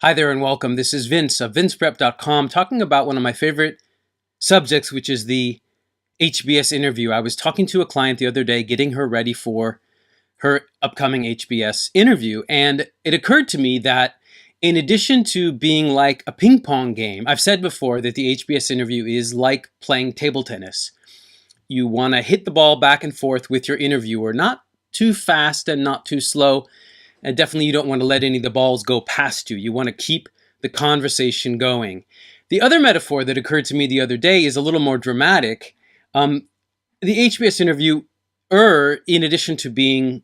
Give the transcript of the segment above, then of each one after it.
Hi there and welcome. This is Vince of vinceprep.com talking about one of my favorite subjects, which is the HBS interview. I was talking to a client the other day, getting her ready for her upcoming HBS interview, and it occurred to me that in addition to being like a ping pong game, I've said before that the HBS interview is like playing table tennis. You want to hit the ball back and forth with your interviewer, not too fast and not too slow. And definitely you don't want to let any of the balls go past you. You want to keep the conversation going. The other metaphor that occurred to me the other day is a little more dramatic. The HBS interviewer, in addition to being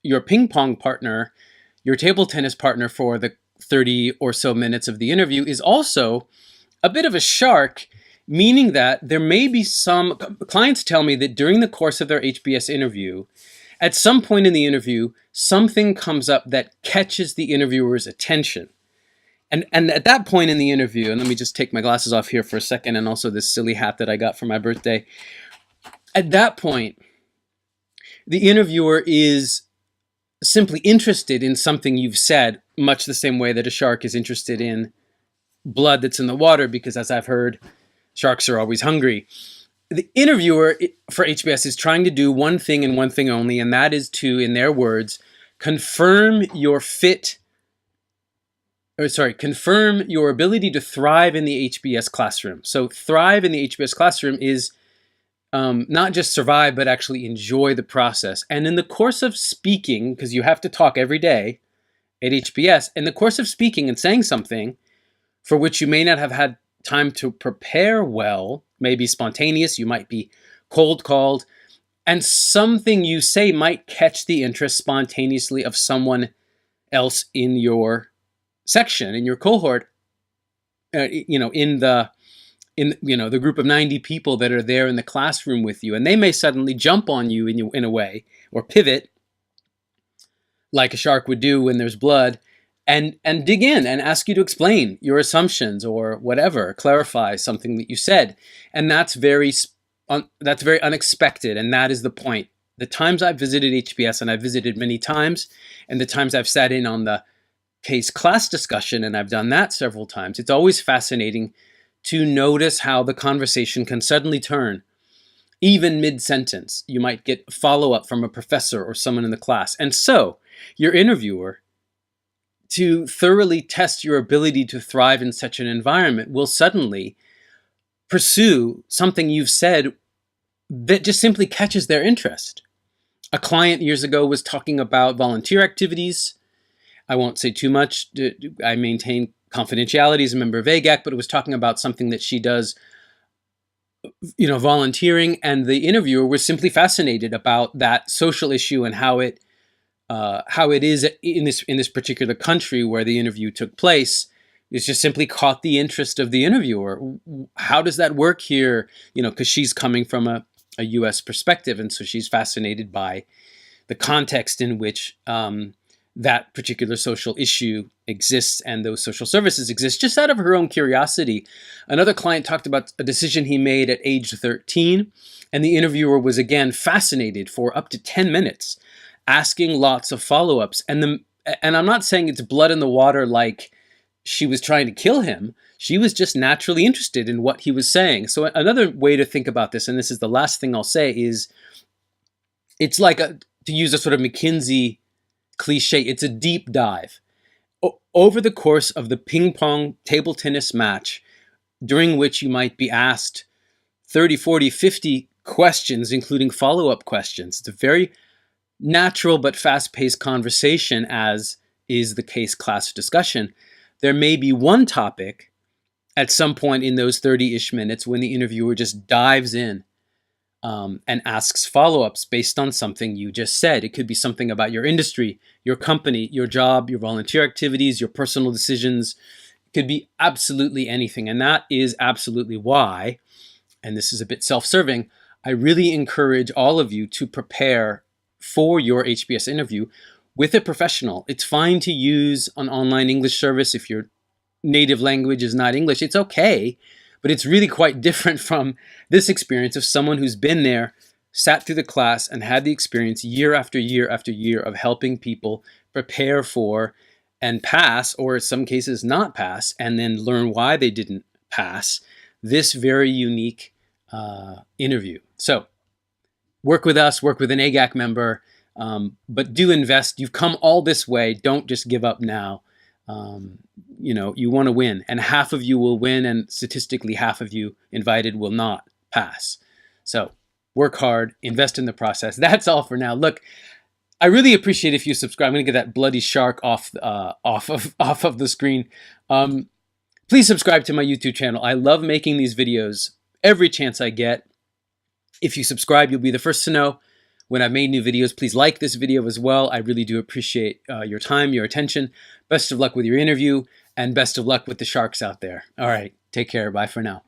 your ping pong partner, your table tennis partner for the 30 or so minutes of the interview, is also a bit of a shark, meaning that there may be some clients tell me that during the course of their HBS interview, at some point in the interview, something comes up that catches the interviewer's attention. And at that point in the interview, and let me just take my glasses off here for a second, and also this silly hat that I got for my birthday. At that point, the interviewer is simply interested in something you've said, much the same way that a shark is interested in blood that's in the water, because as I've heard, sharks are always hungry. The interviewer for HBS is trying to do one thing and one thing only, and that is to, in their words, confirm your ability to thrive in the HBS classroom. So thrive in the HBS classroom is not just survive, but actually enjoy the process. And in the course of speaking, because you have to talk every day at HBS, in the course of speaking and saying something for which you may not have had time to prepare well, maybe spontaneous, you might be cold called, and something you say might catch the interest spontaneously of someone else in your section, in your cohort, in the group of 90 people that are there in the classroom with you, and they may suddenly jump on you in a way, or pivot like a shark would do when there's blood, and dig in and ask you to explain your assumptions or whatever, clarify something that you said. And that's very unexpected, and that is the point. The times I've visited HBS, and I've visited many times, and the times I've sat in on the case class discussion, and I've done that several times, it's always fascinating to notice how the conversation can suddenly turn. Even mid-sentence, you might get follow-up from a professor or someone in the class. And so, your interviewer, to thoroughly test your ability to thrive in such an environment, will suddenly pursue something you've said that just simply catches their interest. A client years ago was talking about volunteer activities. I won't say too much. I maintain confidentiality as a member of AGAC, but it was talking about something that she does, volunteering, and the interviewer was simply fascinated about that social issue and how it is in this particular country where the interview took place. It's just simply caught the interest of the interviewer. How does that work here? Because she's coming from a U.S. perspective, and so she's fascinated by the context in which that particular social issue exists and those social services exist, just out of her own curiosity. Another client talked about a decision he made at age 13, and the interviewer was again fascinated for up to 10 minutes, asking lots of follow-ups. And I'm not saying it's blood in the water like she was trying to kill him. She was just naturally interested in what he was saying. So another way to think about this, and this is the last thing I'll say, is it's like, to use a sort of McKinsey cliche, it's a deep dive. Over the course of the ping pong table tennis match, during which you might be asked 30, 40, 50 questions, including follow-up questions. It's a very natural but fast-paced conversation, as is the case class discussion. There may be one topic at some point in those 30-ish minutes when the interviewer just dives in and asks follow-ups based on something you just said. It could be something about your industry, your company, your job, your volunteer activities, your personal decisions. It could be absolutely anything. And that is absolutely why, and this is a bit self-serving, I really encourage all of you to prepare for your HBS interview with a professional. It's fine to use an online English service if your native language is not English. It's okay. But it's really quite different from this experience of someone who's been there, sat through the class, and had the experience year after year after year of helping people prepare for and pass, or in some cases not pass, and then learn why they didn't pass this very unique interview. So work with us, work with an AGAC member, but do invest. You've come all this way. Don't just give up now. You want to win, and half of you will win, and statistically half of you invited will not pass. So work hard, invest in the process. That's all for now. Look, I really appreciate if you subscribe. I'm going to get that bloody shark off of the screen. Please subscribe to my YouTube channel. I love making these videos every chance I get. If you subscribe, you'll be the first to know when I've made new videos. Please like this video as well. I really do appreciate your time, your attention. Best of luck with your interview, and best of luck with the sharks out there. All right, take care. Bye for now.